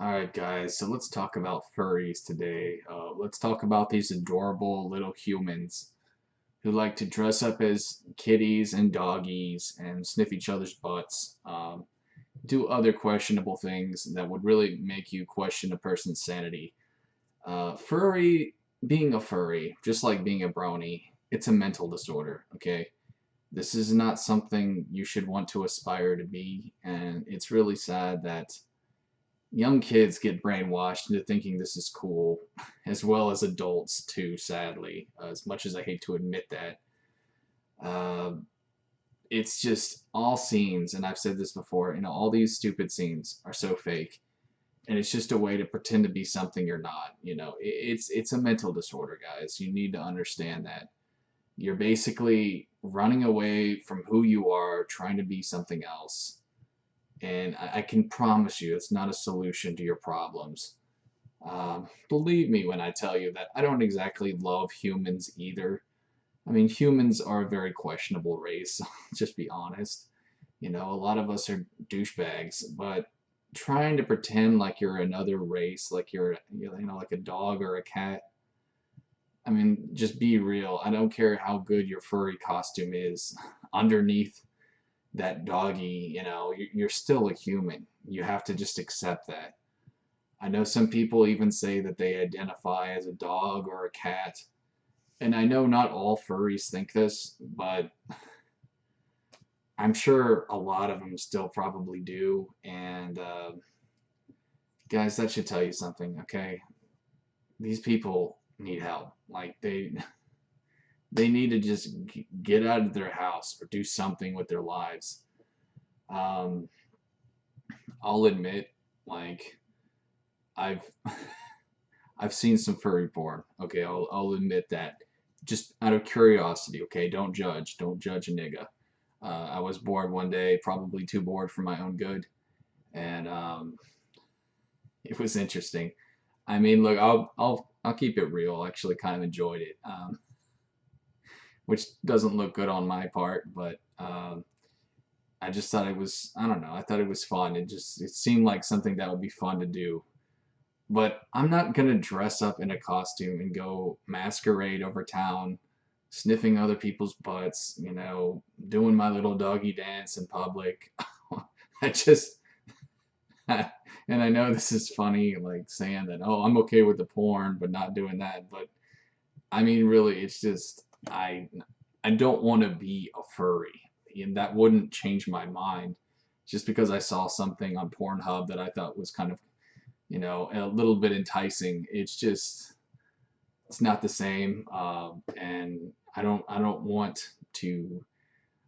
Alright guys, so let's talk about furries today. Let's talk about these adorable little humans who like to dress up as kitties and doggies and sniff each other's butts. Do other questionable things that would really make you question a person's sanity. Being a furry, just like being a brony, it's a mental disorder, okay? This is not something you should want to aspire to be, and it's really sad that young kids get brainwashed into thinking this is cool, as well as adults too, sadly, as much as I hate to admit that. Uh, it's just all scenes, and I've said this before, all these stupid scenes are so fake. And it's just a way to pretend to be something you're not. It's a mental disorder, guys. You need to understand that. You're basically running away from who you are, trying to be something else. And I can promise you it's not a solution to your problems. Believe me when I tell you that I don't exactly love humans either. I mean, humans are a very questionable race, just be honest. A lot of us are douchebags, but trying to pretend like you're another race, like you're like a dog or a cat, I mean, just be real. I don't care how good your furry costume is. Underneath that doggy, you're still a human. You have to just accept that. I know some people even say that they identify as a dog or a cat. And I know not all furries think this, but I'm sure a lot of them still probably do. And guys, that should tell you something, okay? These people need help. Like they need to just get out of their house or do something with their lives. Um, I'll admit, like I've I've seen some furry porn. Okay, I'll admit that. Just out of curiosity, okay? Don't judge a nigga. I was bored one day, probably too bored for my own good, and it was interesting. I mean, look, I'll keep it real. I actually kind of enjoyed it, which doesn't look good on my part, but I just thought it was, I don't know, I thought it was fun. It seemed like something that would be fun to do. But I'm not gonna dress up in a costume and go masquerade over town, sniffing other people's butts, doing my little doggy dance in public. I just, and I know this is funny, like saying that, oh, I'm okay with the porn, but not doing that. But I mean, really, it's just, I don't want to be a furry. And that wouldn't change my mind just because I saw something on Pornhub that I thought was kind of, a little bit enticing. It's not the same, and I don't want to.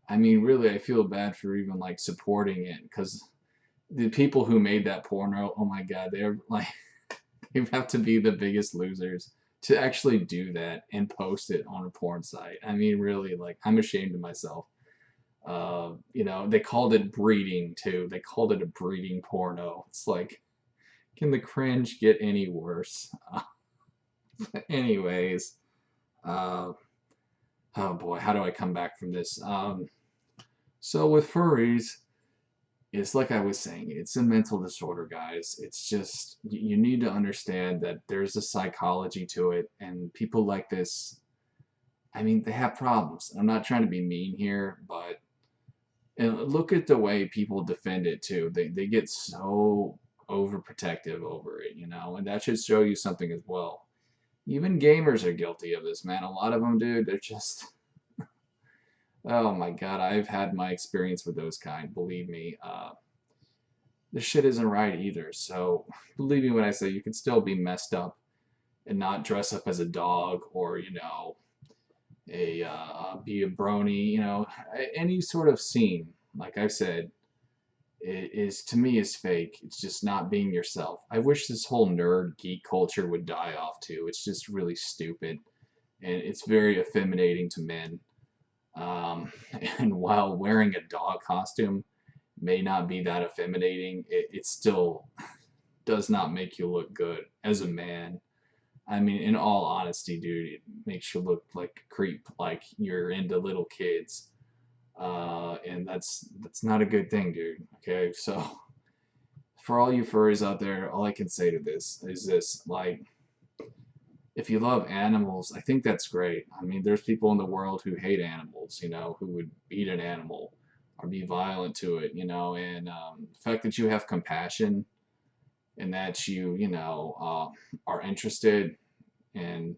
I mean, really, I feel bad for even like supporting it because the people who made that porno, oh my god, they're like you have to be the biggest losers to actually do that and post it on a porn site. I mean, really, like I'm ashamed of myself. They called it breeding too. They called it a breeding porno. It's like, can the cringe get any worse? Anyways, uh, oh boy, how do I come back from this? So with furries, it's like I was saying, it's a mental disorder, guys. It's just you need to understand that there's a psychology to it, and people like this, I mean, they have problems. I'm not trying to be mean here, but and look at the way people defend it too. They get so overprotective over it, and that should show you something as well. Even gamers are guilty of this, man. A lot of them, dude, they're just, oh my God, I've had my experience with those kind. Believe me, this shit isn't right either. So believe me when I say you can still be messed up and not dress up as a dog or be a brony. Any sort of scene. Like I said, it is to me is fake. It's just not being yourself. I wish this whole nerd geek culture would die off too. It's just really stupid and it's very effeminating to men. Um, and while wearing a dog costume may not be that effeminating, it still does not make you look good as a man. I mean, in all honesty, dude, it makes you look like a creep, like you're into little kids, and that's not a good thing, dude. Okay, so for all you furries out there, all I can say to this is this, like, if you love animals, I think that's great. I mean, there's people in the world who hate animals, you know, who would eat an animal or be violent to it, you know, and the fact that you have compassion and that you know, are interested in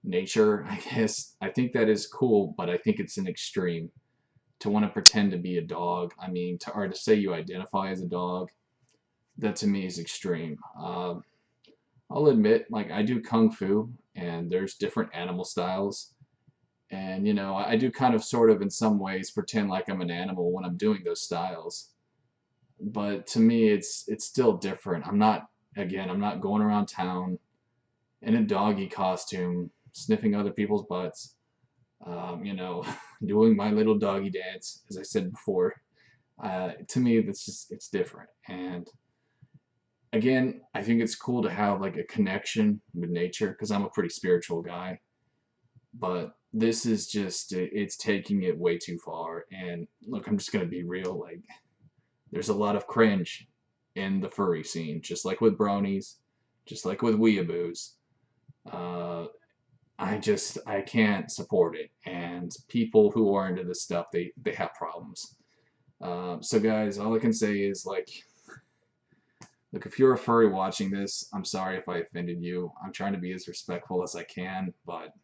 nature, I guess, I think that is cool, but I think it's an extreme to want to pretend to be a dog. I mean, or to say you identify as a dog, that to me is extreme. I'll admit, like, I do kung fu, and there's different animal styles. And, you know, I do kind of sort of in some ways pretend like I'm an animal when I'm doing those styles. But to me, it's still different. I'm not going around town in a doggy costume, sniffing other people's butts, you know, doing my little doggy dance, as I said before. To me, it's different. And again, I think it's cool to have like a connection with nature because I'm a pretty spiritual guy. But this is just, it's taking it way too far. And look, I'm just gonna be real. Like, there's a lot of cringe in the furry scene, just like with bronies, just like with weeaboos. Uh, I can't support it. And people who are into this stuff, they have problems. So guys, all I can say is like, look, if you're a furry watching this, I'm sorry if I offended you. I'm trying to be as respectful as I can, but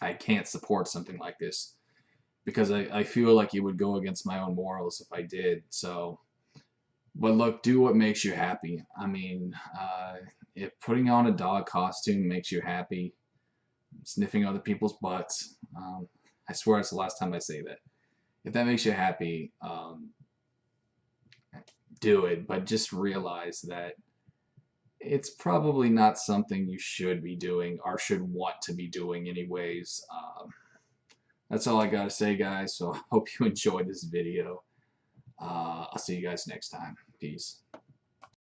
I can't support something like this because I feel like it would go against my own morals if I did. So, but look, do what makes you happy. I mean, if putting on a dog costume makes you happy, sniffing other people's butts, I swear it's the last time I say that. If that makes you happy, do it, but just realize that it's probably not something you should be doing or should want to be doing anyways. That's all I gotta say, guys, so I hope you enjoyed this video. I'll see you guys next time. Peace.